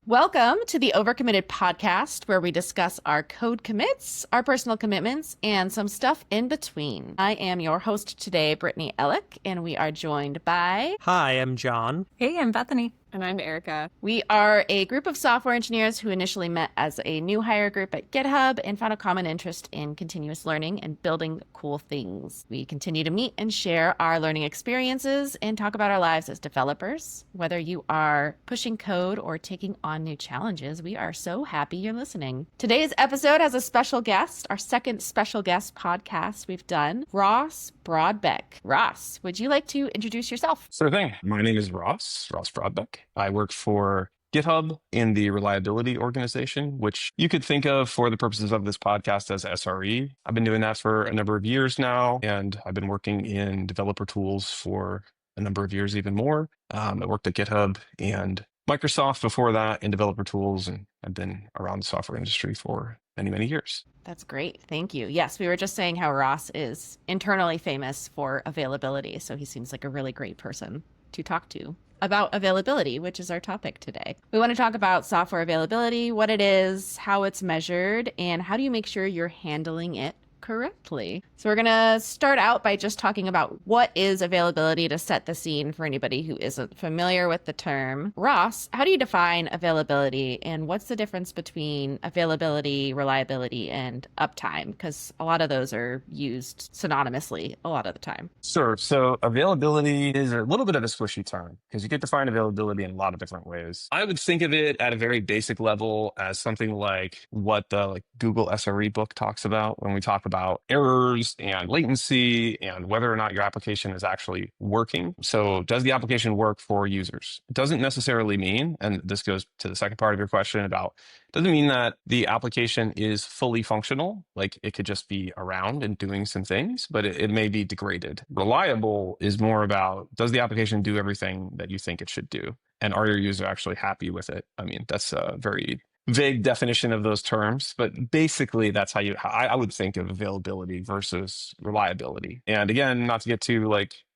Welcome to the Overcommitted Podcast, where we discuss our code commits, our personal commitments, and some stuff in between. I am your host today, Brittany Ellich, and we are joined by... Hi, I'm John. Hey, I'm Bethany. And I'm Erica. We are a group of software engineers who initially met as a new hire group at GitHub and found a common interest in continuous learning and building cool things. We continue to meet and share our learning experiences and talk about our lives as developers. Whether you are pushing code or taking on new challenges, we are so happy you're listening. Today's episode has a special guest, our second special guest podcast we've done, Ross Brodbeck. Ross, would you like to introduce yourself? Sure thing. My name is Ross Brodbeck. I work for GitHub in the reliability organization, which you could think of for the purposes of this podcast as SRE. I've been doing that for a number of years now, and I've been working in developer tools for a number of years even more. I worked at GitHub and Microsoft before that in developer tools, and I've been around the software industry for many, many years. That's great. Thank you. Yes, we were just saying how Ross is internally famous for availability, so he seems like a really great person to talk to about availability, which is our topic today. We want to talk about software availability, what it is, how it's measured, and how do you make sure you're handling it correctly. So we're going to start out by just talking about what is availability to set the scene for anybody who isn't familiar with the term. Ross, how do you define availability, and what's the difference between availability, reliability, and uptime? Because a lot of those are used synonymously a lot of the time. Sure. So availability is a little bit of a squishy term because you get to define availability in a lot of different ways. I would think of it at a very basic level as something like what the Google SRE book talks about when we talk about errors and latency and whether or not your application is actually working. So does the application work for users? It doesn't necessarily mean, and this goes to the second part of your question about, doesn't mean that the application is fully functional. Like it could just be around and doing some things, but it may be degraded. Reliable is more about, does the application do everything that you think it should do? And are your users actually happy with it? I mean, that's a very vague definition of those terms, but basically that's how I would think of availability versus reliability. And again, not to get too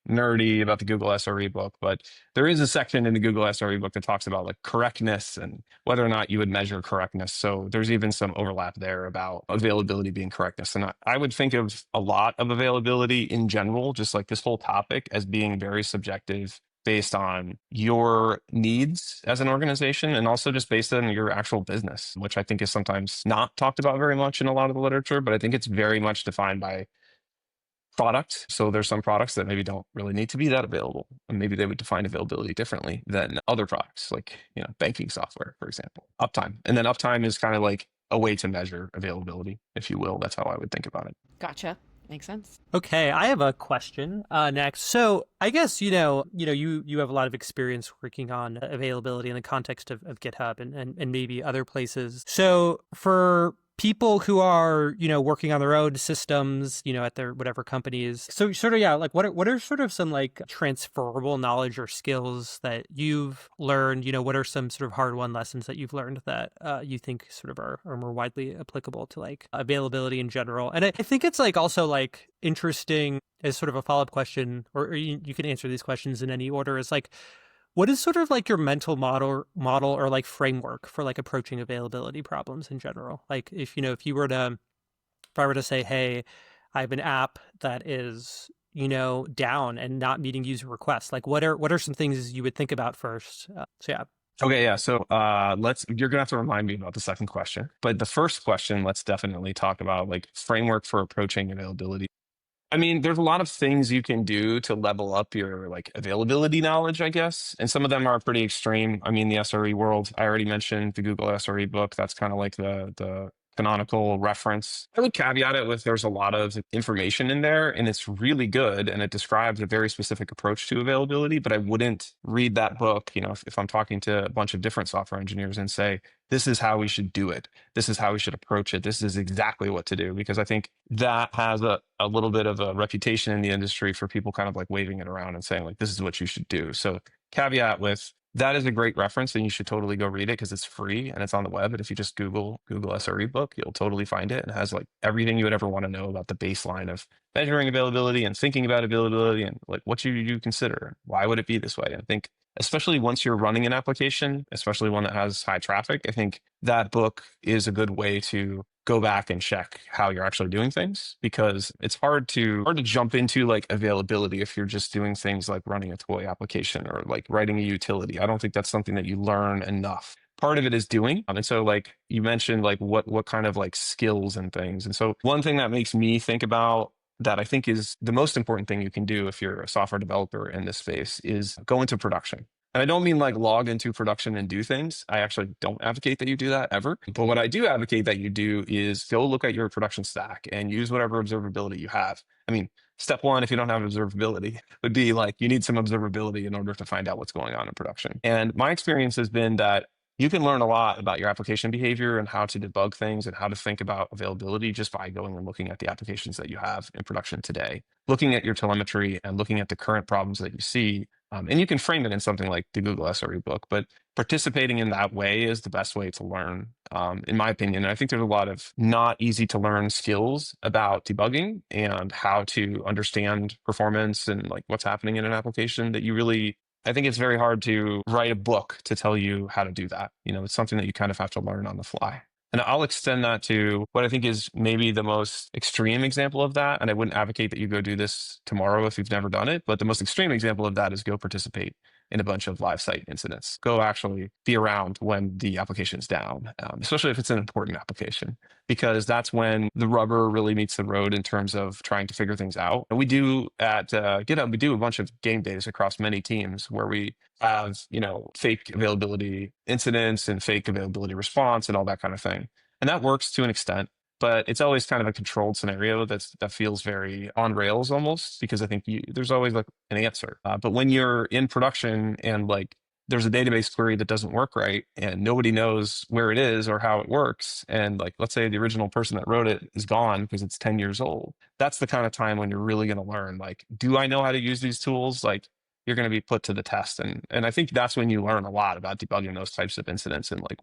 nerdy about the Google SRE book, but there is a section in the Google SRE book that talks about correctness and whether or not you would measure correctness. So there's even some overlap there about availability being correctness. And I would think of a lot of availability in general, just like this whole topic, as being very subjective based on your needs as an organization and also just based on your actual business, which I think is sometimes not talked about very much in a lot of the literature, but I think it's very much defined by product. So there's some products that maybe don't really need to be that available. And maybe they would define availability differently than other products, like, banking software, for example, uptime. And then uptime is kind of like a way to measure availability, if you will. That's how I would think about it. Gotcha. Makes sense. Okay, I have a question next. So I guess, you have a lot of experience working on availability in the context of GitHub and maybe other places. So for people who are, working on their own systems, at their whatever companies. So sort of, what are sort of some transferable knowledge or skills that you've learned? What are some sort of hard-won lessons that you've learned that you think sort of are more widely applicable to availability in general? And I think it's also interesting as sort of a follow-up question, or you can answer these questions in any order, is what is sort of your mental model or framework for approaching availability problems in general? If I were to say, hey, I have an app that is, down and not meeting user requests, what are some things you would think about first? Yeah. Okay, yeah. So you're gonna have to remind me about the second question. But the first question, let's definitely talk about framework for approaching availability. I mean, there's a lot of things you can do to level up your availability knowledge, I guess. And some of them are pretty extreme. I mean, the SRE world, I already mentioned the Google SRE book. That's kind of the canonical reference. I would caveat it with there's a lot of information in there and it's really good and it describes a very specific approach to availability, but I wouldn't read that book, if I'm talking to a bunch of different software engineers and say, this is how we should do it. This is how we should approach it. This is exactly what to do, because I think that has a little bit of a reputation in the industry for people kind of waving it around and saying this is what you should do. So caveat with that is a great reference and you should totally go read it because it's free and it's on the web. And if you just Google SRE book, you'll totally find it. And it has everything you would ever want to know about the baseline of measuring availability and thinking about availability and what should you consider? Why would it be this way? I think especially once you're running an application, especially one that has high traffic. I think that book is a good way to go back and check how you're actually doing things, because it's hard to jump into like availability if you're just doing things like running a toy application or like writing a utility. I don't think that's something that you learn enough. Part of it is doing. And so like you mentioned, like what kind of like skills and things. And so one thing that makes me think about that I think is the most important thing you can do if you're a software developer in this space is go into production. And I don't mean like log into production and do things. I actually don't advocate that you do that ever. But what I do advocate that you do is go look at your production stack and use whatever observability you have. I mean, step one, if you don't have observability, would be like you need some observability in order to find out what's going on in production. And my experience has been that you can learn a lot about your application behavior and how to debug things and how to think about availability just by going and looking at the applications that you have in production today, looking at your telemetry and looking at the current problems that you see. And you can frame it in something like the Google SRE book, but participating in that way is the best way to learn, in my opinion. And I think there's a lot of not easy to learn skills about debugging and how to understand performance and like what's happening in an application that you really, I think it's very hard to write a book to tell you how to do that. It's something that you kind of have to learn on the fly. And I'll extend that to what I think is maybe the most extreme example of that. And I wouldn't advocate that you go do this tomorrow if you've never done it. But the most extreme example of that is go participate in a bunch of live site incidents. Go actually be around when the application is down, especially if it's an important application, because that's when the rubber really meets the road in terms of trying to figure things out. And we do at GitHub, we do a bunch of game days across many teams where we have, fake availability incidents and fake availability response and all that kind of thing. And that works to an extent, but it's always kind of a controlled scenario that feels very on rails almost, because I think there's always like an answer. But when you're in production and like there's a database query that doesn't work right and nobody knows where it is or how it works, and like let's say the original person that wrote it is gone because it's 10 years old, that's the kind of time when you're really going to learn, like, do I know how to use these tools? Like, you're going to be put to the test. And I think that's when you learn a lot about debugging those types of incidents and like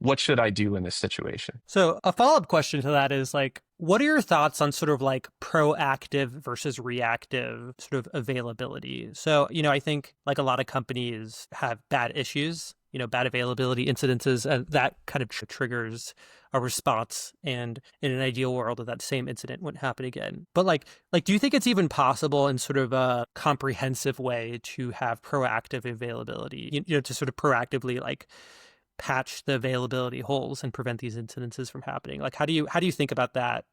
what should I do in this situation? So a follow-up question to that is like, what are your thoughts on sort of like proactive versus reactive sort of availability? So, I think like a lot of companies have bad issues, bad availability incidences, and that kind of triggers a response. And in an ideal world, that same incident wouldn't happen again. But like, do you think it's even possible in sort of a comprehensive way to have proactive availability, to sort of proactively like patch the availability holes and prevent these incidences from happening? Like, how do you think about that?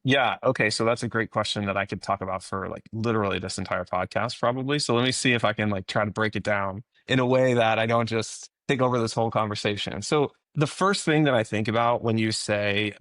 Yeah. Okay. So that's a great question that I could talk about for like literally this entire podcast, probably. So let me see if I can like try to break it down in a way that I don't just take over this whole conversation. So the first thing that I think about when you say,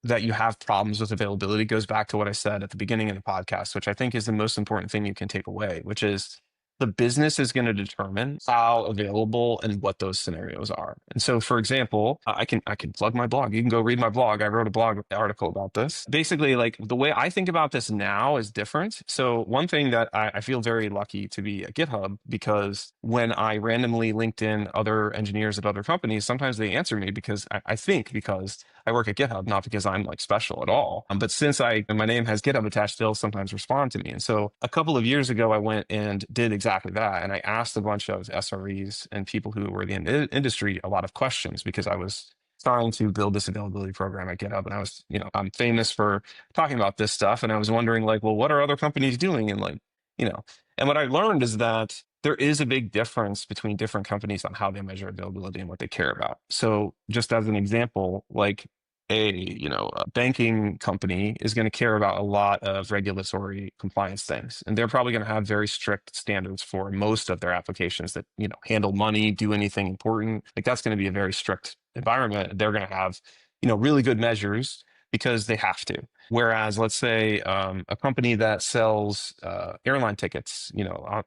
that you have problems with availability goes back to what I said at the beginning of the podcast, which I think is the most important thing you can take away, which is the business is going to determine how available and what those scenarios are. And so, for example, I can plug my blog. You can go read my blog. I wrote a blog article about this. Basically, like the way I think about this now is different. So one thing that I feel very lucky to be at GitHub, because when I randomly LinkedIn other engineers at other companies, sometimes they answer me because I think because I work at GitHub, not because I'm like special at all. But since my name has GitHub attached, they'll sometimes respond to me. And so a couple of years ago, I went and did exactly that. And I asked a bunch of SREs and people who were in the industry a lot of questions, because I was trying to build this availability program at GitHub. And I was, I'm famous for talking about this stuff. And I was wondering like, well, what are other companies doing? And like, and what I learned is that there is a big difference between different companies on how they measure availability and what they care about. So just as an example, like a banking company is going to care about a lot of regulatory compliance things. And they're probably going to have very strict standards for most of their applications that, handle money, do anything important. Like that's going to be a very strict environment. They're going to have, really good measures because they have to. Whereas, let's say a company that sells airline tickets,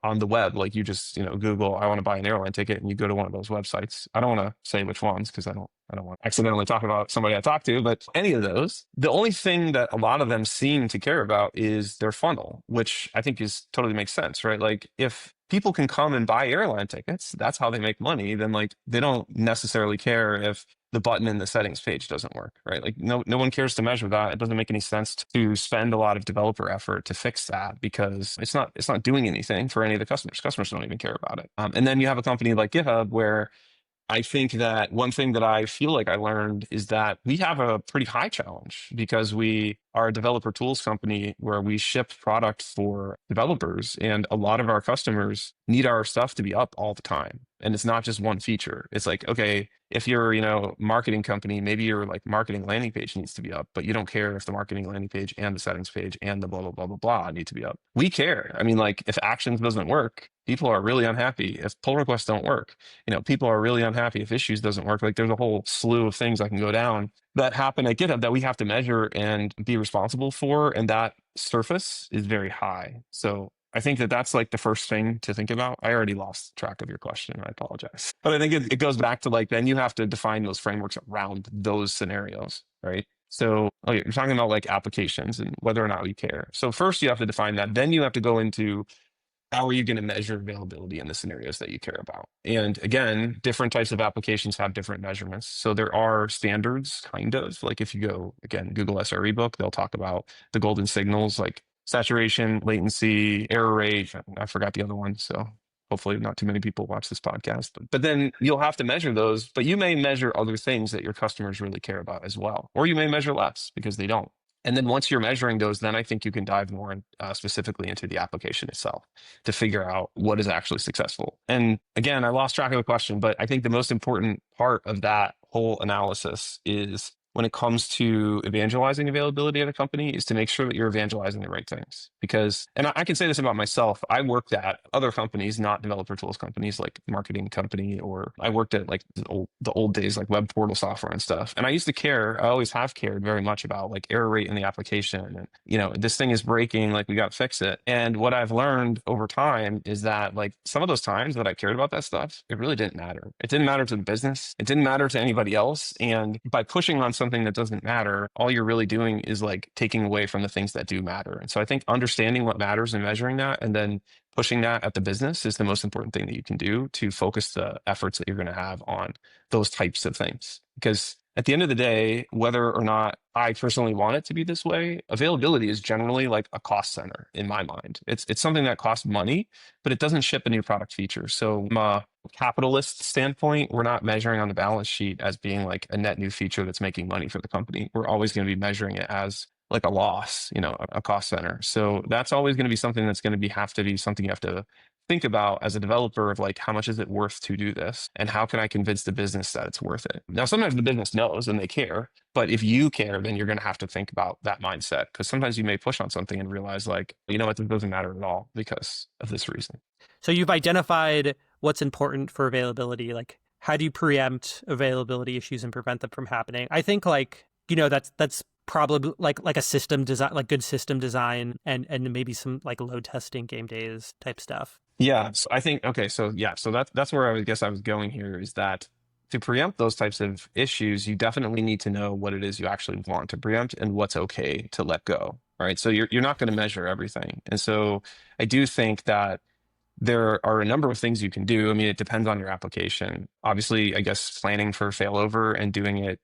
on the web, like you just, Google, I want to buy an airline ticket, and you go to one of those websites. I don't want to say which ones because I don't want to accidentally talk about somebody I talked to, but any of those, the only thing that a lot of them seem to care about is their funnel, which I think is totally makes sense, right? Like if people can come and buy airline tickets, that's how they make money, then like they don't necessarily care if the button in the settings page doesn't work, right? Like no one cares to measure that. It doesn't make any sense to spend a lot of developer effort to fix that because it's not doing anything for any of the customers. Customers don't even care about it. And then you have a company like GitHub where I think that one thing that I feel like I learned is that we have a pretty high challenge because we are a developer tools company where we ship product for developers, and a lot of our customers need our stuff to be up all the time. And it's not just one feature. It's like, okay, if you're, marketing company, maybe your like marketing landing page needs to be up, but you don't care if the marketing landing page and the settings page and the blah, blah, blah, blah, blah need to be up. We care. I mean, like if actions doesn't work, people are really unhappy. If pull requests don't work, people are really unhappy if issues doesn't work. Like there's a whole slew of things that can go down that happen at GitHub that we have to measure and be responsible for. And that surface is very high. So I think that that's like the first thing to think about. I already lost track of your question. I apologize. But I think it goes back to like, then you have to define those frameworks around those scenarios, right? So you're talking about like applications and whether or not we care. So first you have to define that. Then you have to go into how are you going to measure availability in the scenarios that you care about? And again, different types of applications have different measurements. So there are standards, kind of. Like if you go, again, Google SRE book, they'll talk about the golden signals like saturation, latency, error rate. I forgot the other one. So hopefully not too many people watch this podcast. But then you'll have to measure those, but you may measure other things that your customers really care about as well. Or you may measure less because they don't. And then once you're measuring those, then I think you can dive more specifically into the application itself to figure out what is actually successful. And again, I lost track of the question, but I think the most important part of that whole analysis is when it comes to evangelizing availability at a company is to make sure that you're evangelizing the right things. Because, and I can say this about myself, I worked at other companies, not developer tools companies like marketing company, or I worked at like the old days, like web portal software and stuff. And I used to care, I always have cared very much about like error rate in the application. And, this thing is breaking, like we got to fix it. And what I've learned over time is that like some of those times that I cared about that stuff, it really didn't matter. It didn't matter to the business. It didn't matter to anybody else. And by pushing on something that doesn't matter, all you're really doing is like taking away from the things that do matter. And so I think understanding what matters and measuring that and then pushing that at the business is the most important thing that you can do to focus the efforts that you're going to have on those types of things. Because at the end of the day, whether or not I personally want it to be this way, availability is generally like a cost center in my mind. It's something that costs money, but it doesn't ship a new product feature. So from a capitalist standpoint, we're not measuring on the balance sheet as being like a net new feature that's making money for the company. We're always going to be measuring it as like a loss, a cost center. So that's always going to be something that's going to have to be something you have to think about as a developer of like, how much is it worth to do this? And how can I convince the business that it's worth it? Now, sometimes the business knows and they care, but if you care, then you're going to have to think about that mindset because sometimes you may push on something and realize like, you know what, it doesn't matter at all because of this reason. So you've identified what's important for availability. Like, how do you preempt availability issues and prevent them from happening? I think that's probably like a system design, like good system design and maybe some like load testing, game days type stuff. Yeah. So I think, okay. So yeah, so that's where I guess I was going here is that to preempt those types of issues, you definitely need to know what it is you actually want to preempt and what's okay to let go. Right. So you're not going to measure everything. And so I do think that there are a number of things you can do. I mean, it depends on your application. Obviously, I guess planning for failover and doing it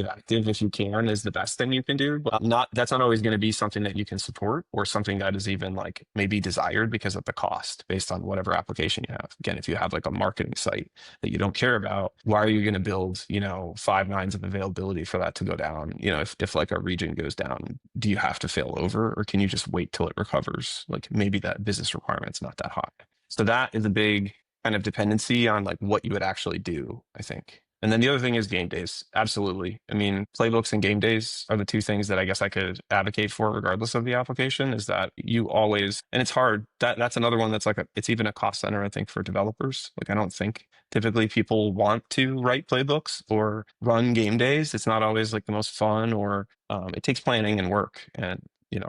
active if you can is the best thing you can do, but that's not always going to be something that you can support or something that is even like maybe desired because of the cost based on whatever application you have. Again, if you have like a marketing site that you don't care about, why are you going to build 5 nines of availability for that to go down? If like a region goes down, do you have to fail over or can you just wait till it recovers? Like maybe that business requirement's not that high. So that is a big kind of dependency on like what you would actually do, I think. And then the other thing is game days. Absolutely. I mean, playbooks and game days are the two things that I guess I could advocate for regardless of the application is that you always, and it's hard. That's another one that's like, it's even a cost center, I think, for developers. Like, I don't think typically people want to write playbooks or run game days. It's not always like the most fun or it takes planning and work and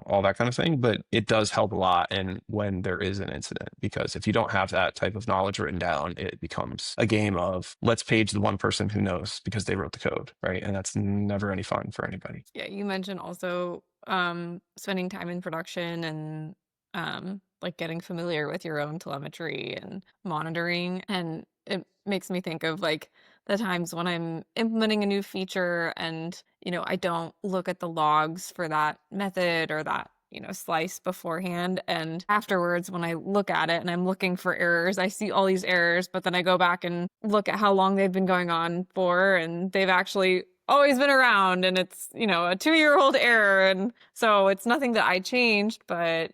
all that kind of thing, but it does help a lot. And when there is an incident, because if you don't have that type of knowledge written down, it becomes a game of let's page the one person who knows because they wrote the code, right? And that's never any fun for anybody. Yeah, you mentioned also spending time in production and like getting familiar with your own telemetry and monitoring. And it makes me think of like the times when I'm implementing a new feature and, I don't look at the logs for that method or that, slice beforehand. And afterwards, when I look at it and I'm looking for errors, I see all these errors, but then I go back and look at how long they've been going on for, and they've actually always been around, and it's, a 2-year-old error. And so it's nothing that I changed, but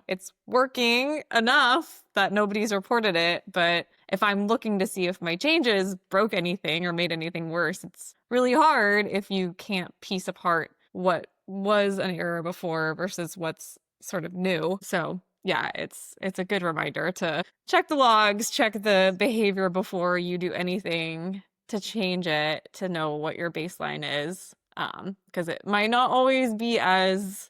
it's working enough that nobody's reported it. But if I'm looking to see if my changes broke anything or made anything worse, it's really hard if you can't piece apart what was an error before versus what's sort of new. So yeah, it's a good reminder to check the logs, check the behavior before you do anything to change it, to know what your baseline is. Because it might not always be as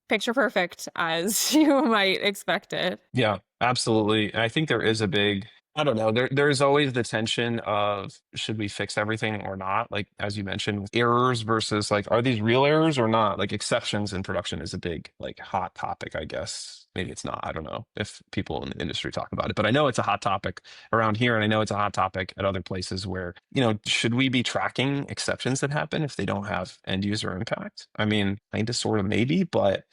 picture perfect as you might expect it. Yeah, absolutely. And I think there is a big, I don't know, there's always the tension of should we fix everything or not? Like, as you mentioned, errors versus like, are these real errors or not? Like, exceptions in production is a big, like, hot topic, I guess. Maybe it's not. I don't know if people in the industry talk about it, but I know it's a hot topic around here. And I know it's a hot topic at other places where, should we be tracking exceptions that happen if they don't have end user impact? I mean, kind of, sort of, maybe, but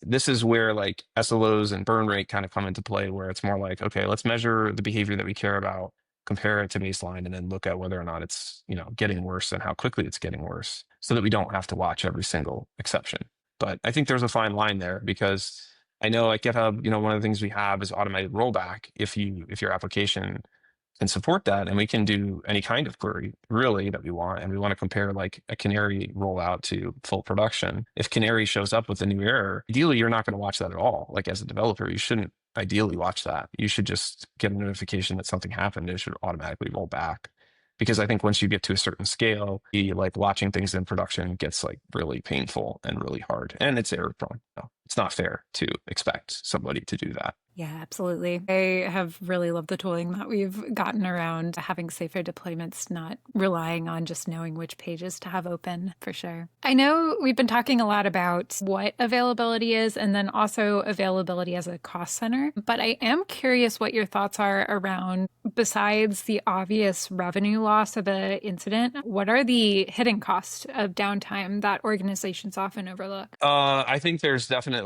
this is where like SLOs and burn rate kind of come into play, where it's more like, okay, let's measure the behavior that we care about, compare it to baseline, and then look at whether or not it's, getting worse and how quickly it's getting worse, so that we don't have to watch every single exception. But I think there's a fine line there, because I know at GitHub, one of the things we have is automated rollback if your application can support that, and we can do any kind of query really that we want, and we want to compare like a canary rollout to full production. If canary shows up with a new error, ideally you're not going to watch that at all. Like, as a developer, you shouldn't ideally watch that. You should just get a notification that something happened. It should automatically roll back, because I think once you get to a certain scale, like watching things in production gets like really painful and really hard, and it's error prone. It's not fair to expect somebody to do that. Yeah, absolutely. I have really loved the tooling that we've gotten around having safer deployments, not relying on just knowing which pages to have open, for sure. I know we've been talking a lot about what availability is, and then also availability as a cost center, but I am curious what your thoughts are around, besides the obvious revenue loss of an incident, what are the hidden costs of downtime that organizations often overlook? I think there's definitely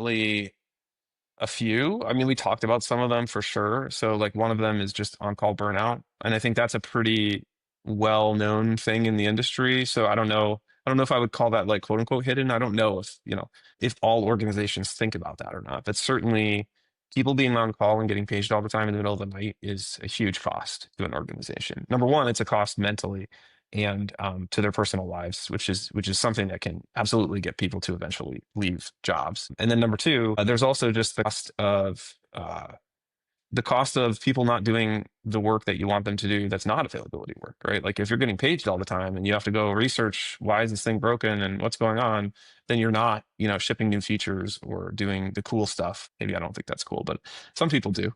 a few. I mean, we talked about some of them for sure. So like, one of them is just on-call burnout. And I think that's a pretty well-known thing in the industry. So I don't know if I would call that like quote unquote hidden. I don't know if all organizations think about that or not. But certainly people being on call and getting paged all the time in the middle of the night is a huge cost to an organization. Number one, it's a cost mentally and to their personal lives, which is something that can absolutely get people to eventually leave jobs. And then number two, there's also just the cost of people not doing the work that you want them to do that's not availability work, right? Like, if you're getting paged all the time and you have to go research why is this thing broken and what's going on, then you're not, shipping new features or doing the cool stuff. Maybe I don't think that's cool, but some people do,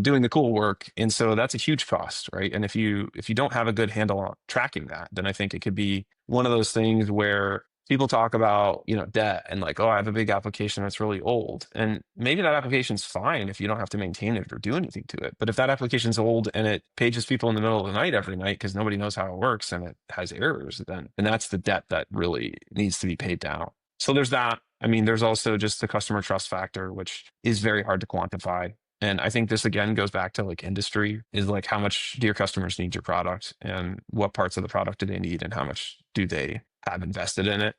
doing the cool work. And so that's a huge cost, right? And if you don't have a good handle on tracking that, then I think it could be one of those things where people talk about, debt and like, oh, I have a big application that's really old. And maybe that application's fine if you don't have to maintain it or do anything to it. But if that application's old and it pages people in the middle of the night every night because nobody knows how it works and it has errors, then that's the debt that really needs to be paid down. So there's that. I mean, there's also just the customer trust factor, which is very hard to quantify. And I think this again goes back to like industry, is like, how much do your customers need your product and what parts of the product do they need and how much do they have invested in it.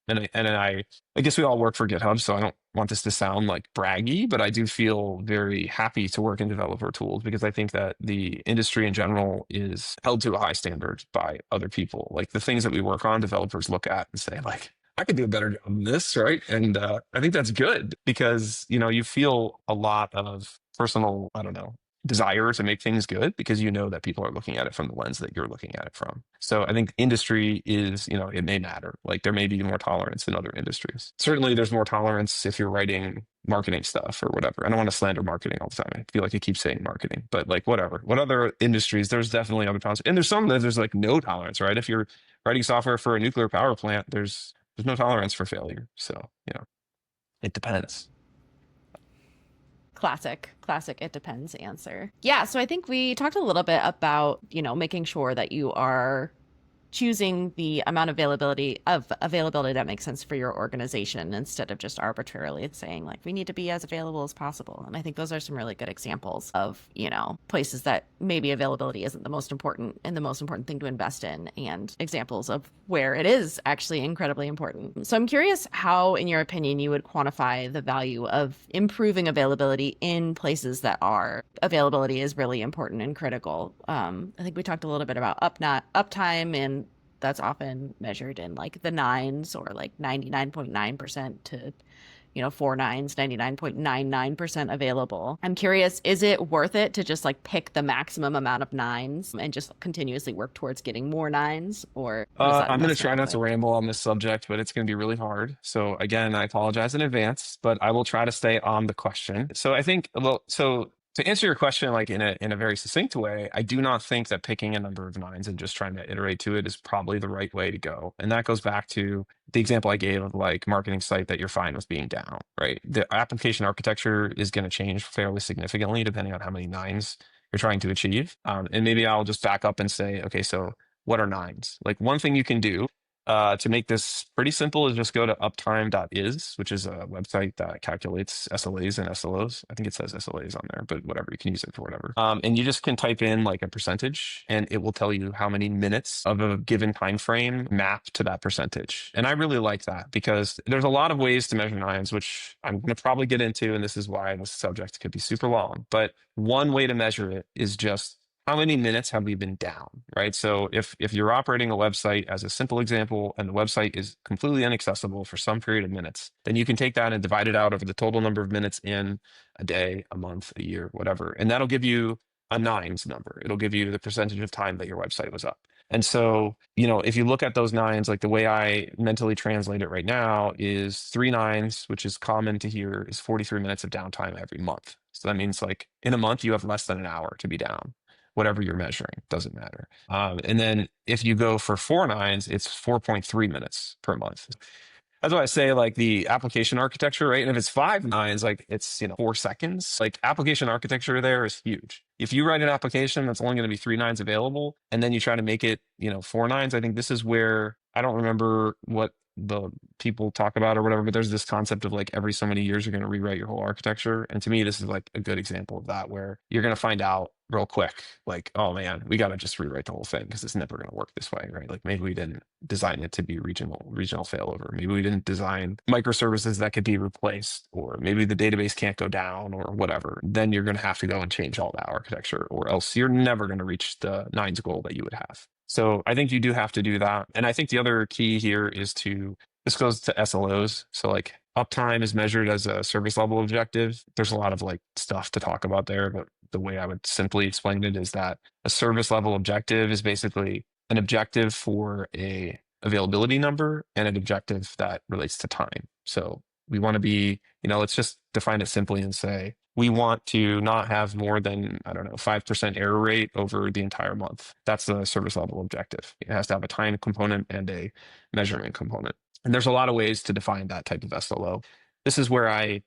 And I guess we all work for GitHub, so I don't want this to sound like braggy, but I do feel very happy to work in developer tools, because I think that the industry in general is held to a high standard by other people. Like, the things that we work on, developers look at and say like, I could do a better job than this, right? And I think that's good, because you feel a lot of personal, I don't know, desire to make things good, because that people are looking at it from the lens that you're looking at it from. So I think industry is, it may matter. Like, there may be more tolerance in other industries. Certainly there's more tolerance if you're writing marketing stuff or whatever. I don't want to slander marketing all the time. I feel like I keep saying marketing, but like, whatever. What other industries? There's definitely other tolerance. And there's some that there's like no tolerance, right? If you're writing software for a nuclear power plant, there's no tolerance for failure. So, it depends. Classic it depends answer. Yeah, so I think we talked a little bit about, making sure that you are choosing the amount of availability that makes sense for your organization instead of just arbitrarily saying like we need to be as available as possible. And I think those are some really good examples of, places that maybe availability isn't the most important thing to invest in, and examples of where it is actually incredibly important. So I'm curious how, in your opinion, you would quantify the value of improving availability in places that are availability is really important and critical. I think we talked a little bit about uptime, and that's often measured in like the nines, or like 99.9% to, 4 nines, 99.99% available. I'm curious, is it worth it to just like pick the maximum amount of nines and just continuously work towards getting more nines? Or I'm going to try not to ramble on this subject, but it's going to be really hard. So again, I apologize in advance, but I will try to stay on the question. So I think, to answer your question, like in a very succinct way, I do not think that picking a number of nines and just trying to iterate to it is probably the right way to go. And that goes back to the example I gave of like marketing site that you're fine with being down, right? The application architecture is going to change fairly significantly depending on how many nines you're trying to achieve. And maybe I'll just back up and say, okay, so what are nines? Like one thing you can do to make this pretty simple is just go to uptime.is, which is a website that calculates SLAs and SLOs. I think it says SLAs on there, but whatever, you can use it for whatever. And you just can type in like a percentage, and it will tell you how many minutes of a given time frame map to that percentage. And I really like that because there's a lot of ways to measure nines, which I'm going to probably get into, and this is why this subject could be super long. But one way to measure it is just how many minutes have we been down, right? So if you're operating a website as a simple example and the website is completely inaccessible for some period of minutes, then you can take that and divide it out over the total number of minutes in a day, a month, a year, whatever. And that'll give you a nines number. It'll give you the percentage of time that your website was up. And so, if you look at those nines, like the way I mentally translate it right now is 3 nines, which is common to hear, is 43 minutes of downtime every month. So that means like in a month, you have less than an hour to be down. Whatever you're measuring, doesn't matter. And then if you go for 4 nines, it's 4.3 minutes per month. That's why I say like the application architecture, right? And if it's 5 nines, like it's, 4 seconds. Like application architecture there is huge. If you write an application that's only going to be 3 nines available, and then you try to make it, 4 nines, I think this is where, I don't remember what the people talk about or whatever, but there's this concept of like every so many years you're going to rewrite your whole architecture. And to me, this is like a good example of that, where you're going to find out real quick, like, oh man, we got to just rewrite the whole thing because it's never going to work this way, right? Like maybe we didn't design it to be regional failover. Maybe we didn't design microservices that could be replaced, or maybe the database can't go down or whatever. Then you're going to have to go and change all that architecture, or else you're never going to reach the nines goal that you would have. So I think you do have to do that. And I think the other key here is this goes to SLOs. So like uptime is measured as a service level objective. There's a lot of like stuff to talk about there, but the way I would simply explain it is that a service level objective is basically an objective for a availability number and an objective that relates to time. So we want to be, let's just define it simply and say, we want to not have more than, 5% error rate over the entire month. That's the service level objective. It has to have a time component and a measurement component. And there's a lot of ways to define that type of SLO. This is where I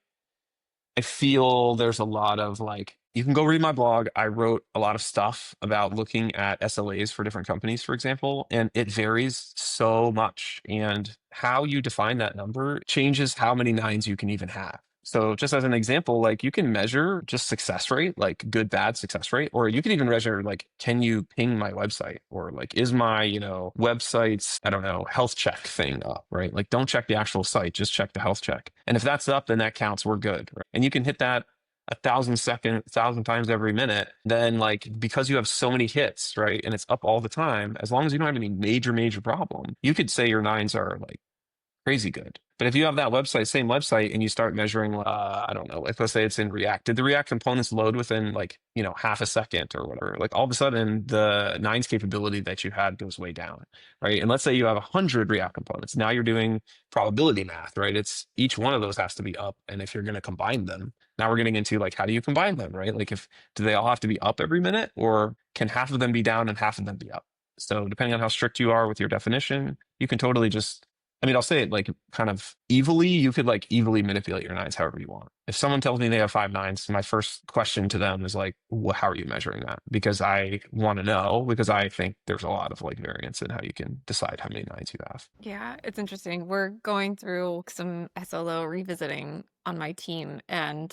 feel there's a lot of like, you can go read my blog. I wrote a lot of stuff about looking at SLAs for different companies, for example, and it varies so much. And how you define that number changes how many nines you can even have. So just as an example, like you can measure just success rate, like good, bad success rate, or you can even measure like, can you ping my website? Or like, is my, website's, health check thing up, right? Like don't check the actual site, just check the health check. And if that's up, then that counts, we're good. Right? And you can hit that 1,000 times every minute. Then like, because you have so many hits, right? And it's up all the time, as long as you don't have any major problem, you could say your nines are like crazy good. But if you have that same website, and you start measuring, like let's say it's in React. Did the React components load within like, half a second or whatever? Like all of a sudden the nines capability that you had goes way down, right? And let's say you have 100 React components. Now you're doing probability math, right? It's each one of those has to be up. And if you're going to combine them, now we're getting into like, how do you combine them, right? Like do they all have to be up every minute, or can half of them be down and half of them be up? So depending on how strict you are with your definition, you can totally just I mean, I'll say it like kind of evilly. You could like evilly manipulate your nines however you want. If someone tells me they have 5 nines, my first question to them is like, how are you measuring that? Because I want to know, because I think there's a lot of like variance in how you can decide how many nines you have. Yeah, it's interesting. We're going through some SLO revisiting on my team, and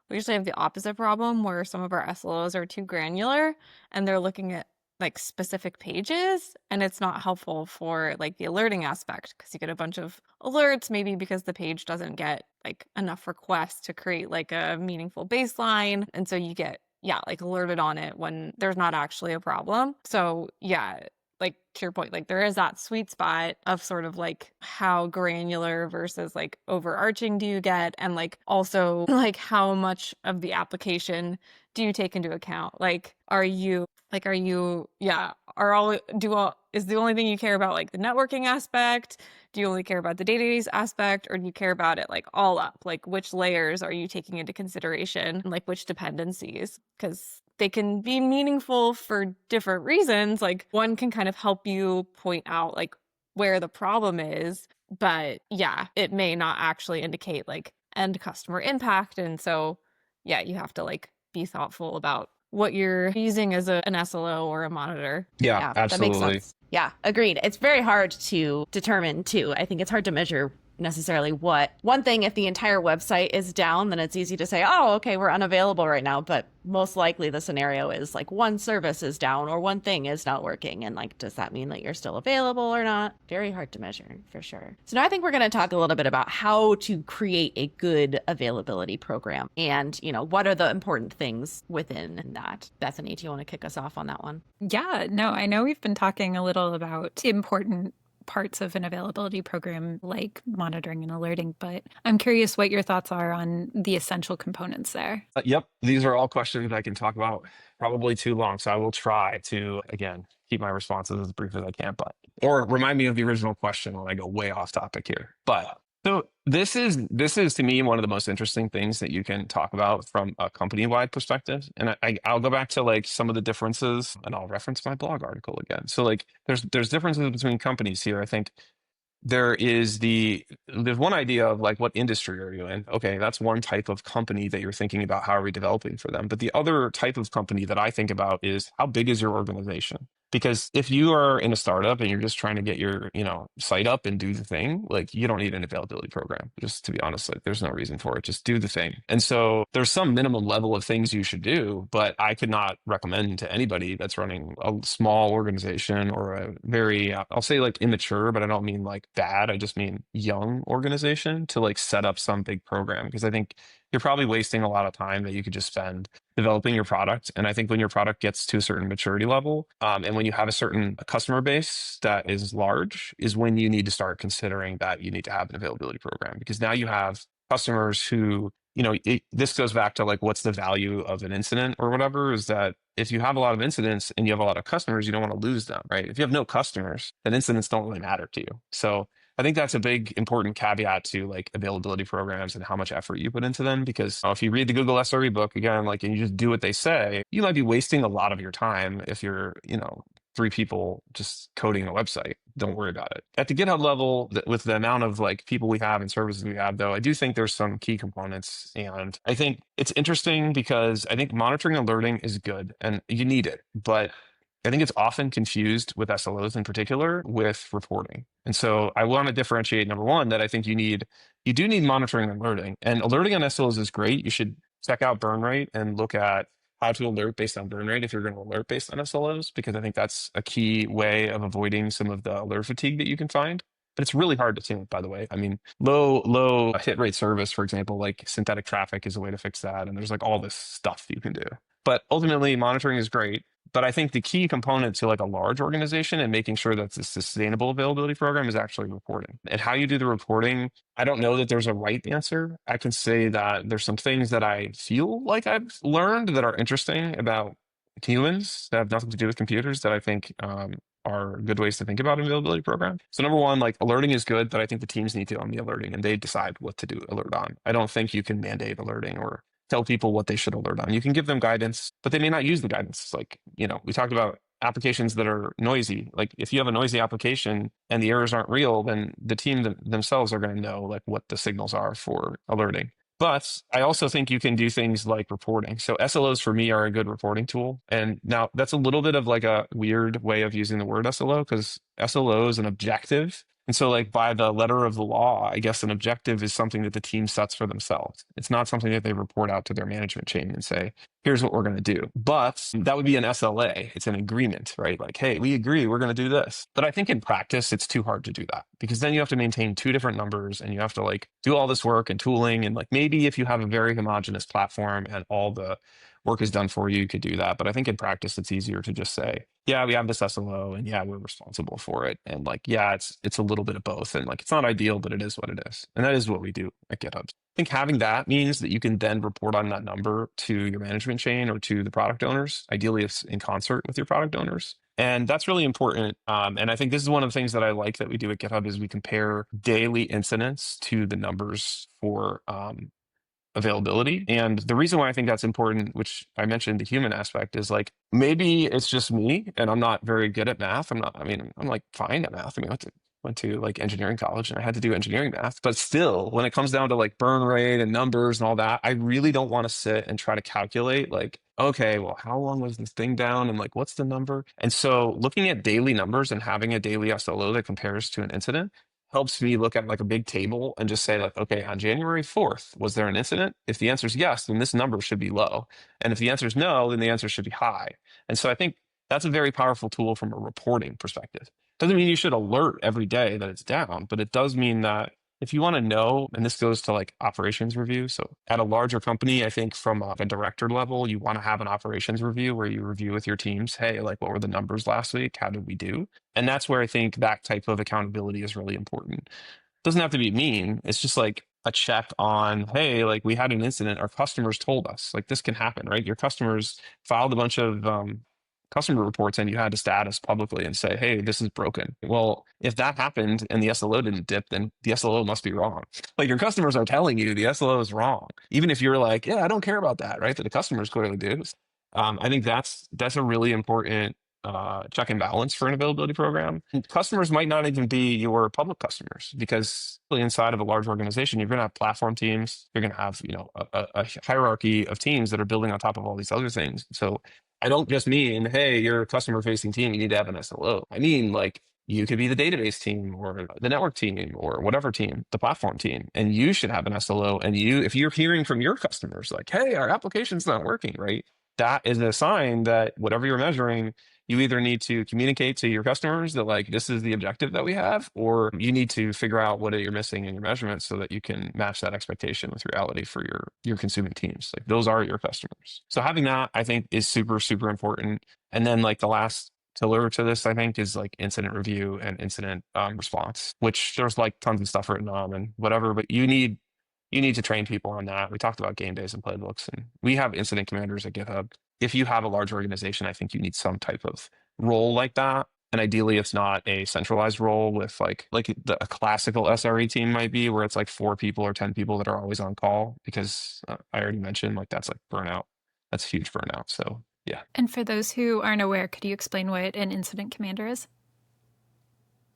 we usually have the opposite problem where some of our SLOs are too granular and they're looking at like specific pages, and it's not helpful for like the alerting aspect because you get a bunch of alerts, maybe because the page doesn't get like enough requests to create like a meaningful baseline. And so you get, yeah, like alerted on it when there's not actually a problem. So yeah, like to your point, like there is that sweet spot of sort of like how granular versus like overarching do you get, and like also like how much of the application do you take into account? Like are you yeah, is the only thing you care about like the networking aspect? Do you only care about the database aspect, or do you care about it like all up? Like which layers are you taking into consideration, and like which dependencies? Because they can be meaningful for different reasons. Like one can kind of help you point out like where the problem is, but yeah, it may not actually indicate like end customer impact. And so, yeah, you have to like be thoughtful about what you're using as an SLO or a monitor. Yeah, That makes absolutely. sense. Yeah, agreed. It's very hard to determine too. I think it's hard to measure necessarily what one thing. If the entire website is down, then it's easy to say, oh, okay, we're unavailable right now. But most likely the scenario is like one service is down or one thing is not working. And like, does that mean that you're still available or not? Very hard to measure for sure. So now I think we're going to talk a little bit about how to create a good availability program and, what are the important things within that. Bethany, do you want to kick us off on that one? Yeah, no, I know we've been talking a little about important parts of an availability program like monitoring and alerting, but I'm curious what your thoughts are on the essential components there. Yep. These are all questions I can talk about probably too long. So I will try to, again, keep my responses as brief as I can, or remind me of the original question when I go way off topic here. So this is to me one of the most interesting things that you can talk about from a company-wide perspective. And I'll go back to like some of the differences, and I'll reference my blog article again. So like there's differences between companies here. I think there's one idea of like, what industry are you in? Okay, that's one type of company that you're thinking about, how are we developing for them? But the other type of company that I think about is, how big is your organization? Because if you are in a startup and you're just trying to get your, site up and do the thing, like you don't need an availability program. Just to be honest, like there's no reason for it. Just do the thing. And so there's some minimum level of things you should do, but I could not recommend to anybody that's running a small organization or a very, I'll say like immature, but I don't mean like bad. I just mean young organization, to like set up some big program, because I think you're probably wasting a lot of time that you could just spend developing your product. And I think when your product gets to a certain maturity level, and when you have a certain customer base that is large, is when you need to start considering that you need to have an availability program, because now you have customers who, this goes back to like, what's the value of an incident or whatever, is that if you have a lot of incidents and you have a lot of customers, you don't want to lose them, right? If you have no customers, then incidents don't really matter to you. So I think that's a big important caveat to like availability programs and how much effort you put into them. Because if you read the Google SRE book again, like, and you just do what they say, you might be wasting a lot of your time if you're, 3 people just coding a website. Don't worry about it. At the GitHub level, with the amount of like people we have and services we have, though, I do think there's some key components. And I think it's interesting because I think monitoring and alerting is good and you need it. But I think it's often confused with SLOs in particular with reporting. And so I want to differentiate, number one, that I think you do need monitoring and alerting. And alerting on SLOs is great. You should check out burn rate and look at how to alert based on burn rate if you're going to alert based on SLOs, because I think that's a key way of avoiding some of the alert fatigue that you can find. But it's really hard to tune, by the way. I mean, low hit rate service, for example, like synthetic traffic is a way to fix that. And there's like all this stuff you can do. But ultimately, monitoring is great. But I think the key component to like a large organization and making sure that's a sustainable availability program is actually reporting. And how you do the reporting, I don't know that there's a right answer. I can say that there's some things that I feel like I've learned that are interesting about humans that have nothing to do with computers that I think are good ways to think about an availability program. So number one, like alerting is good, but I think the teams need to own the alerting and they decide what to do alert on. I don't think you can mandate alerting or tell people what they should alert on. You can give them guidance, but they may not use the guidance. Like, we talked about applications that are noisy. Like if you have a noisy application and the errors aren't real, then the team themselves are going to know like what the signals are for alerting. But I also think you can do things like reporting. So SLOs for me are a good reporting tool. And now that's a little bit of like a weird way of using the word SLO, because SLO is an objective. And so like by the letter of the law, I guess an objective is something that the team sets for themselves. It's not something that they report out to their management chain and say, here's what we're going to do. But that would be an SLA. It's an agreement, right? Like, hey, we agree, we're going to do this. But I think in practice, it's too hard to do that, because then you have to maintain two different numbers and you have to like do all this work and tooling. And like maybe if you have a very homogeneous platform and all the work is done for you, you could do that. But I think in practice, it's easier to just say, yeah, we have this SLO and yeah, we're responsible for it. And like, yeah, it's a little bit of both. And like, it's not ideal, but it is what it is. And that is what we do at GitHub. I think having that means that you can then report on that number to your management chain or to the product owners. Ideally, it's in concert with your product owners. And that's really important. And I think this is one of the things that I like that we do at GitHub is we compare daily incidents to the numbers for availability. And the reason why I think that's important, which I mentioned the human aspect, is like maybe it's just me and I'm not very good at math. I'm like fine at math. I mean, I went to like engineering college and I had to do engineering math. But still, when it comes down to like burn rate and numbers and all that, I really don't want to sit and try to calculate like, okay, well, how long was this thing down? And like, what's the number? And so looking at daily numbers and having a daily SLO that compares to an incident helps me look at like a big table and just say like, okay, on January 4th, was there an incident? If the answer is yes, then this number should be low. And if the answer is no, then the answer should be high. And so I think that's a very powerful tool from a reporting perspective. Doesn't mean you should alert every day that it's down, but it does mean that if you want to know, and this goes to like operations review. So at a larger company, I think from a director level, you want to have an operations review where you review with your teams. Hey, like what were the numbers last week? How did we do? And that's where I think that type of accountability is really important. It doesn't have to be mean. It's just like a check on, hey, like we had an incident. Our customers told us like this can happen, right? Your customers filed a bunch of customer reports and you had a status publicly and say, hey, this is broken. Well, if that happened and the SLO didn't dip, then the SLO must be wrong. Like your customers are telling you the SLO is wrong. Even if you're like, yeah, I don't care about that, right? But the customers clearly do. I think that's a really important check and balance for an availability program. And customers might not even be your public customers, because inside of a large organization, you're going to have platform teams. You're going to have, a hierarchy of teams that are building on top of all these other things. So I don't just mean, hey, you're a customer facing team, you need to have an SLO. I mean, like you could be the database team or the network team or whatever team, the platform team, and you should have an SLO. And if you're hearing from your customers like, hey, our application's not working, right? That is a sign that whatever you're measuring, you either need to communicate to your customers that like, this is the objective that we have, or you need to figure out what you're missing in your measurements so that you can match that expectation with reality for your consuming teams. Like those are your customers. So having that, I think, is super, super important. And then like the last pillar to this, I think, is like incident review and incident response, which there's like tons of stuff written on and whatever, but you need to train people on that. We talked about game days and playbooks, and we have incident commanders at GitHub. If you have a large organization, I think you need some type of role like that. And ideally, it's not a centralized role with a classical SRE team might be, where it's like 4 people or 10 people that are always on call, because I already mentioned like that's like burnout. That's huge burnout. So yeah. And for those who aren't aware, could you explain what an incident commander is?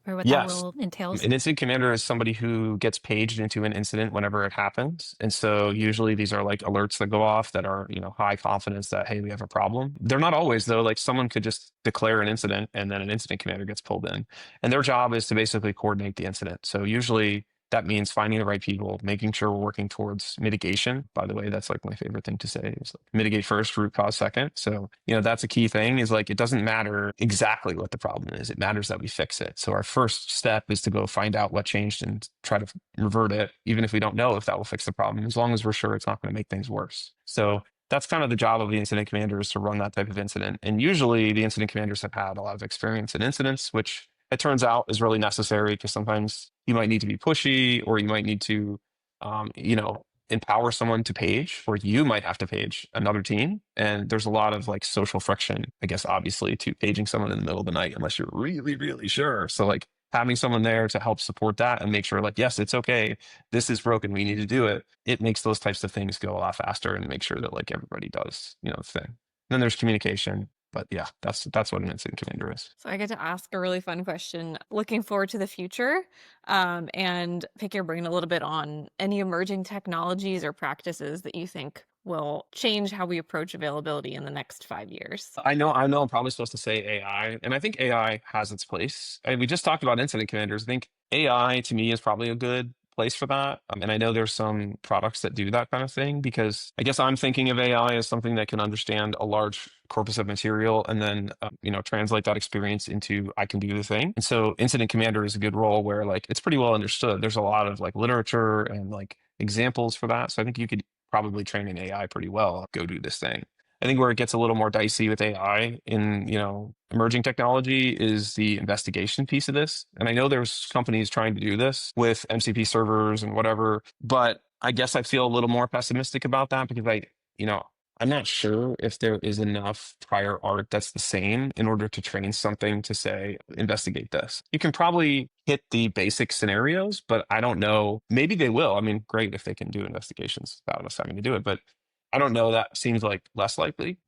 Or what that role entails? An incident commander is somebody who gets paged into an incident whenever it happens. And so usually these are like alerts that go off that are, high confidence that, hey, we have a problem. They're not always though. Like someone could just declare an incident and then an incident commander gets pulled in. And their job is to basically coordinate the incident. So usually that means finding the right people, making sure we're working towards mitigation. By the way, that's like my favorite thing to say is like mitigate first, root cause second. So, that's a key thing, is like, it doesn't matter exactly what the problem is. It matters that we fix it. So our first step is to go find out what changed and try to revert it, even if we don't know if that will fix the problem, as long as we're sure it's not going to make things worse. So that's kind of the job of the incident commander, is to run that type of incident. And usually the incident commanders have had a lot of experience in incidents, which it turns out is really necessary, because sometimes you might need to be pushy, or you might need to, empower someone to page, or you might have to page another team. And there's a lot of like social friction, I guess, obviously, to paging someone in the middle of the night, unless you're really, really sure. So like having someone there to help support that and make sure like, yes, it's okay, this is broken, we need to do it. It makes those types of things go a lot faster and make sure that like everybody does, the thing. Then there's communication. But yeah, that's what an incident commander is. So I get to ask a really fun question. Looking forward to the future, and pick your brain a little bit on any emerging technologies or practices that you think will change how we approach availability in the next 5 years. I know I'm probably supposed to say AI, and I think AI has its place. And we just talked about incident commanders. I think AI to me is probably a good place for that. And I know there's some products that do that kind of thing, because I guess I'm thinking of AI as something that can understand a large corpus of material and then translate that experience into I can do the thing. And so incident commander is a good role where like it's pretty well understood. There's a lot of like literature and like examples for that. So I think you could probably train an AI pretty well, go do this thing. I think where it gets a little more dicey with AI in, emerging technology is the investigation piece of this. And I know there's companies trying to do this with MCP servers and whatever, but I guess I feel a little more pessimistic about that because I'm not sure if there is enough prior art that's the same in order to train something to say, investigate this. You can probably hit the basic scenarios, but I don't know. Maybe they will. I mean, great if they can do investigations without us having to do it, but I don't know. That seems like less likely.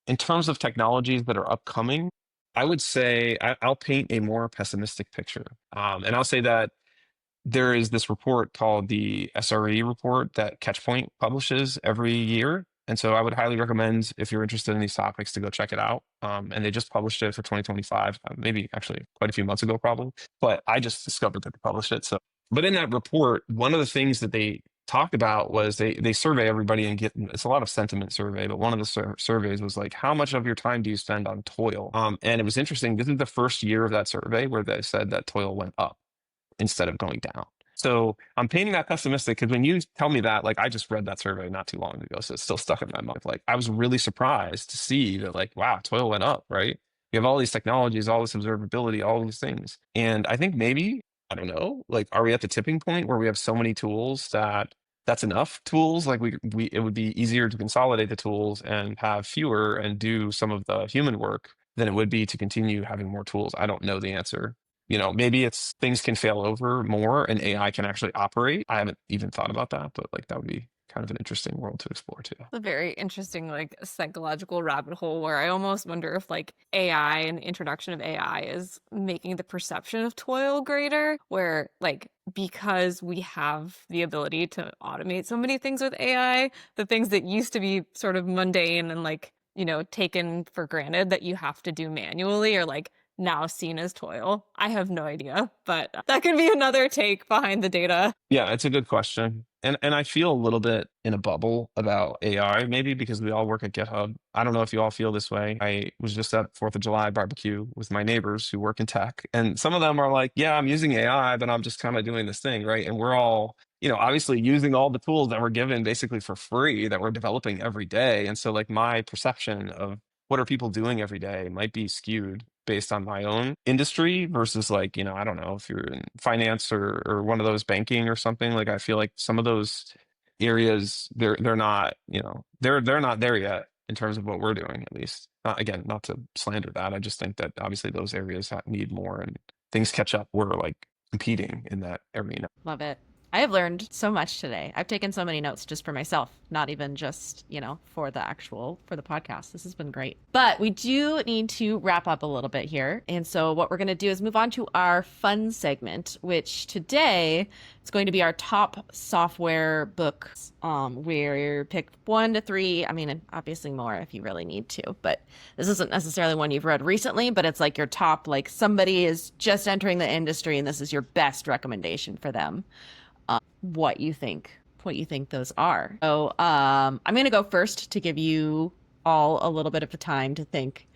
In terms of technologies that are upcoming, I would say I'll paint a more pessimistic picture. And I'll say that there is this report called the SRE report that Catchpoint publishes every year. And so I would highly recommend, if you're interested in these topics, to go check it out. And they just published it for 2025, maybe actually quite a few months ago, probably. But I just discovered that they published it. But in that report, one of the things that they talked about was they survey everybody and it's a lot of sentiment survey, but one of the surveys was like, how much of your time do you spend on toil? And it was interesting. This is the first year of that survey where they said that toil went up instead of going down. So I'm painting that pessimistic because when you tell me that, like I just read that survey not too long ago, so it's still stuck in my mind. Like I was really surprised to see that like, wow, toil went up, right? You have all these technologies, all this observability, all these things. And I think maybe, I don't know, like, are we at the tipping point where we have so many tools that's enough tools? Like it would be easier to consolidate the tools and have fewer and do some of the human work than it would be to continue having more tools. I don't know the answer. Maybe it's things can fail over more and AI can actually operate. I haven't even thought about that, but like that would be kind of an interesting world to explore too. It's a very interesting like psychological rabbit hole where I almost wonder if like AI and the introduction of AI is making the perception of toil greater, where like because we have the ability to automate so many things with AI, the things that used to be sort of mundane and like, taken for granted that you have to do manually are like now seen as toil. I have no idea, but that could be another take behind the data. Yeah, it's a good question. And I feel a little bit in a bubble about AI, maybe because we all work at GitHub. I don't know if you all feel this way. I was just at 4th of July barbecue with my neighbors who work in tech. And some of them are like, yeah, I'm using AI, but I'm just kind of doing this thing, right? And we're all, obviously using all the tools that we're given basically for free that we're developing every day. And so like my perception of what are people doing every day might be skewed based on my own industry versus like, I don't know, if you're in finance or one of those banking or something, like I feel like some of those areas, they're not, they're not there yet in terms of what we're doing, at least. Again, not to slander that. I just think that obviously those areas need more and things catch up. We're like competing in that arena. Love it. I have learned so much today. I've taken so many notes just for myself, not even just, for the podcast. This has been great. But we do need to wrap up a little bit here. And so what we're going to do is move on to our fun segment, which today is going to be our top software books, where you pick 1 to 3. I mean, obviously more if you really need to, but this isn't necessarily one you've read recently, but it's like your top, like somebody is just entering the industry and this is your best recommendation for them. What you think those are. So I'm going to go first to give you all a little bit of a time to think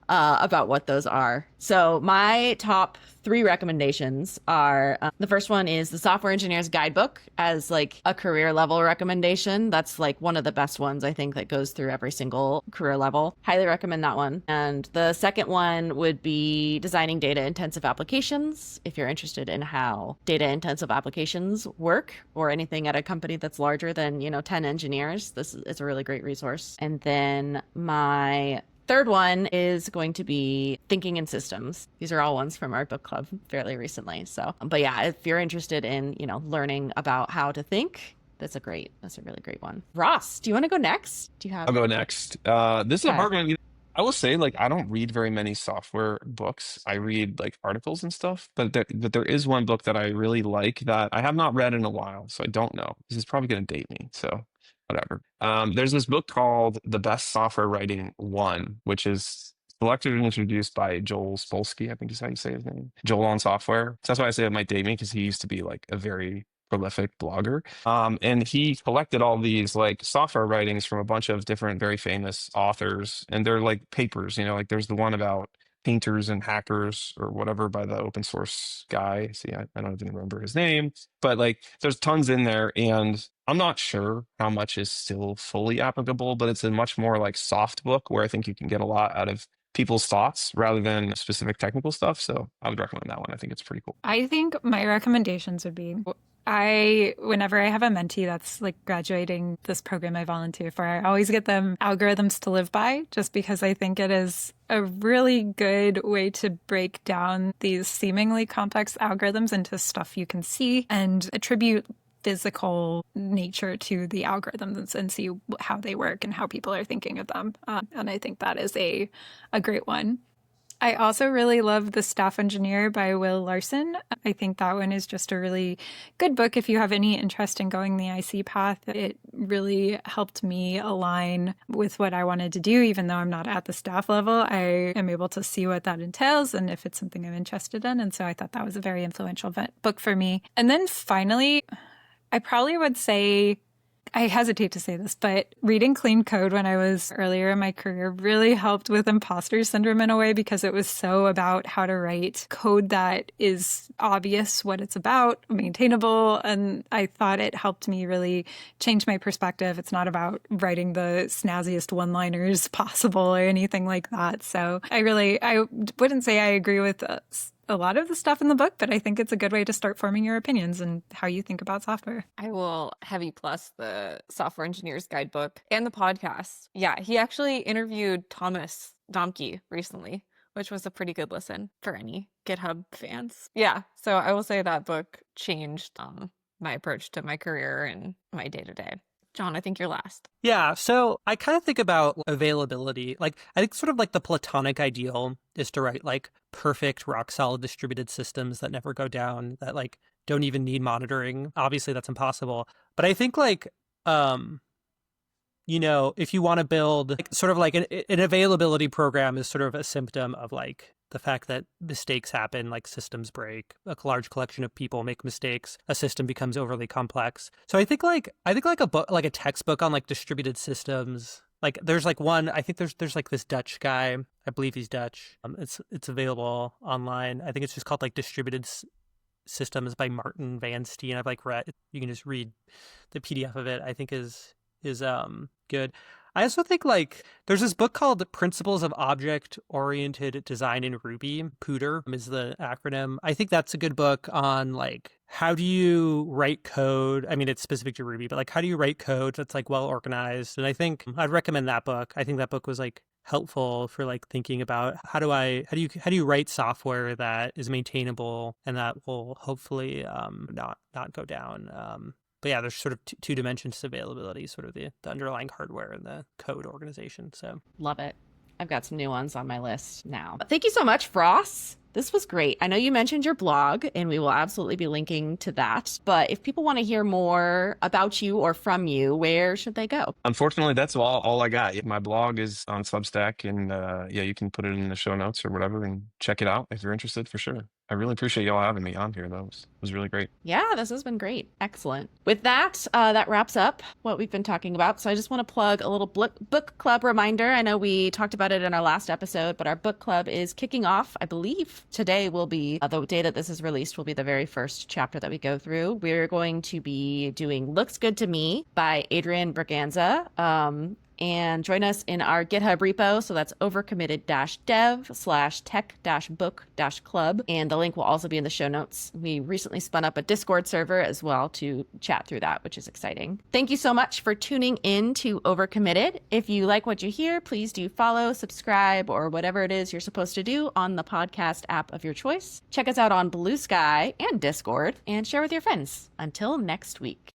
about what those are. So my top 3 recommendations are, the first one is the Software Engineer's Guidebook as like a career level recommendation. That's like one of the best ones, I think, that goes through every single career level. Highly recommend that one. And the second one would be Designing Data Intensive Applications. If you're interested in how data intensive applications work or anything at a company that's larger than, 10 engineers, it's a really great resource. And then my third one is going to be Thinking in Systems. These are all ones from our book club fairly recently. So, but yeah, if you're interested in, learning about how to think, that's a really great one. Ross, do you want to go next? I'll go next. This is a hard one. I will say, like, I don't read very many software books. I read like articles and stuff, but there is one book that I really like that I have not read in a while, so I don't know. This is probably going to date me, so whatever. There's this book called The Best Software Writing One, which is selected and introduced by Joel Spolsky, I think is how you say his name. Joel on Software. So that's why I say it might date me, because he used to be like a very prolific blogger. And he collected all these like software writings from a bunch of different very famous authors, and they're like papers, like there's the one about painters and hackers or whatever by the open source guy. See, I don't even remember his name, but like there's tons in there, and I'm not sure how much is still fully applicable, but it's a much more like soft book where I think you can get a lot out of people's thoughts rather than specific technical stuff. So I would recommend that one. I think it's pretty cool. I think my recommendations would be whenever I have a mentee that's like graduating this program I volunteer for, I always get them algorithms to live by, just because I think it is a really good way to break down these seemingly complex algorithms into stuff you can see and attribute physical nature to the algorithms and see how they work and how people are thinking of them. And I think that is a great one. I also really love The Staff Engineer by Will Larson. I think that one is just a really good book if you have any interest in going the IC path. It really helped me align with what I wanted to do, even though I'm not at the staff level. I am able to see what that entails and if it's something I'm interested in. And so I thought that was a very influential book for me. And then finally, I probably would say, I hesitate to say this, but reading clean code when I was earlier in my career really helped with imposter syndrome in a way, because it was so about how to write code that is obvious what it's about, maintainable. And I thought it helped me really change my perspective. It's not about writing the snazziest one-liners possible or anything like that. So I wouldn't say I agree with a lot of the stuff in the book, but I think it's a good way to start forming your opinions and how you think about software. I will heavy plus the Software Engineer's Guidebook and the podcast. Yeah, he actually interviewed Thomas Domke recently, which was a pretty good listen for any GitHub fans. Yeah, so I will say that book changed my approach to my career and my day-to-day. John, I think you're last. Yeah, so I kind of think about availability. Like, I think sort of like the platonic ideal is to write like perfect, rock solid distributed systems that never go down, that like don't even need monitoring. Obviously, that's impossible. But I think like, if you want to build like, sort of like an availability program is sort of a symptom of like the fact that mistakes happen, like systems break, a large collection of people make mistakes, a system becomes overly complex. So I think like a book, like a textbook on like distributed systems. Like there's like one, I think there's like this Dutch guy, I believe he's Dutch. It's available online. I think it's just called like Distributed Systems by Martin Van Steen. I've like read, you can just read the PDF of it. I think is good. I also think like there's this book called Principles of Object-Oriented Design in Ruby. POODR is the acronym. I think that's a good book on like how do you write code? I mean, it's specific to Ruby, but like how do you write code that's like well organized? And I think I'd recommend that book. I think that book was like helpful for like thinking about how do you write software that is maintainable and that will hopefully not go down. But yeah, there's sort of two dimensions to availability, sort of the underlying hardware and the code organization. So Love it. I've got some new ones on my list now. Thank you so much, Ross. This was great. I know you mentioned your blog, and we will absolutely be linking to that. But if people want to hear more about you or from you, where should they go? Unfortunately, that's all I got. My blog is on Substack, and you can put it in the show notes or whatever and check it out if you're interested, for sure. I really appreciate y'all having me on here, though. It was really great. Yeah, this has been great. Excellent. With that, that wraps up what we've been talking about. So I just want to plug a little book club reminder. I know we talked about it in our last episode, but our book club is kicking off. I believe today will be, the day that this is released will be the very first chapter that we go through. We're going to be doing Looks Good to Me by Adrian Braganza. And join us in our GitHub repo. So that's overcommitted-dev/tech-book-club. And the link will also be in the show notes. We recently spun up a Discord server as well to chat through that, which is exciting. Thank you so much for tuning in to Overcommitted. If you like what you hear, please do follow, subscribe, or whatever it is you're supposed to do on the podcast app of your choice. Check us out on Blue Sky and Discord, and share with your friends. Until next week.